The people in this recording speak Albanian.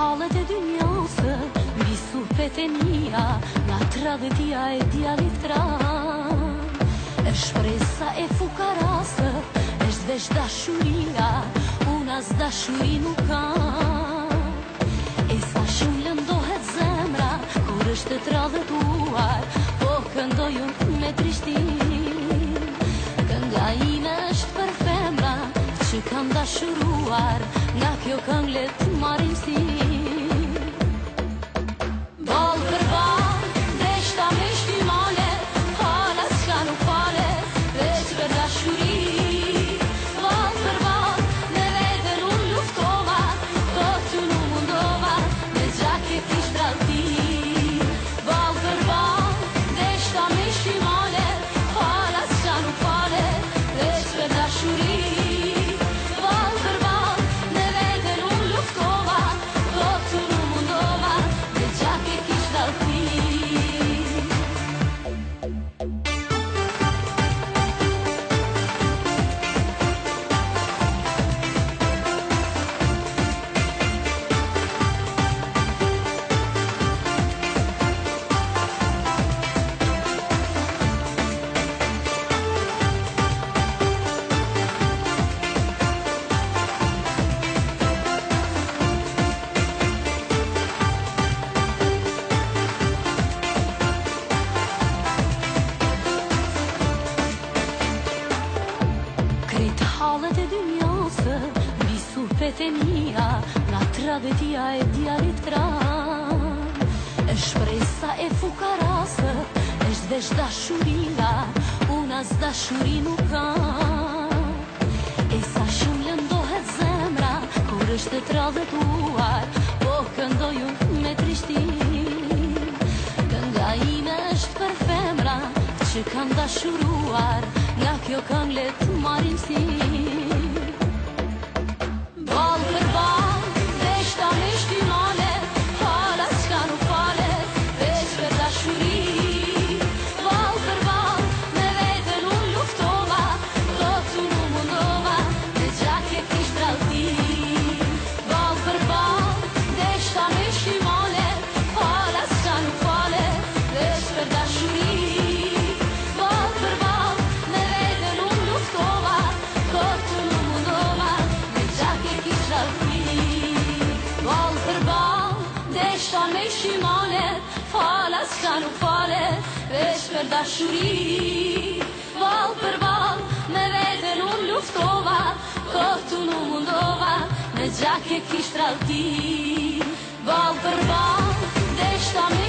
hallet e dynjasë, mbi supet e mia, nga tradhtia e djalit tran. Është shpresa e fukarasë, është veç dashuria, unë as dashuri nuk kam. E sa shumë lëndohet zemra, kur është të tradhëtuar, po këndoj unë me trishtim. Kënga ime është për femra që kam dashuruar, nga kjo këngë le të marrim si. Ball për ball, deshta me shtymale, hala s'ka nuk fale, veç për dashuri. Ball për ball, me veten unë luftova, po tu nuk mundova, me gjaket i shtrallti. Ball për ball, deshta me shtymale, hala s'ka nuk fale, veç për dashuri. Hallet e dynjasë, mbi supet e mia, nga tradhtia e djalit tran. Është shpresa e fukarasë, është veç dashuria, unë as dashuri nuk kam. E sa shumë lëndohet zemra, kur është të tradhëtuar, po këndoj unë me trishtim. Kënga ime është për femra që kam dashuruar, nga kjo këngë le të marrim si. Ball për ball, deshta me shtymale, hala s'ka nuk fale, veç për dashuri. Ball për ball, me veten unë luftova, po tu nuk mundova, me gjaket i shtrallti. Ball për ball, deshta me shtymale, hala s'ka nuk fale, veç për dashuri. Deshta me shtymale, hala s'ka nuk fale, veç për dashuri. Ball për ball, me veten unë luftova, kohtu nuk mundova, me gjaket i shtrallti. Ball për ball, deshta me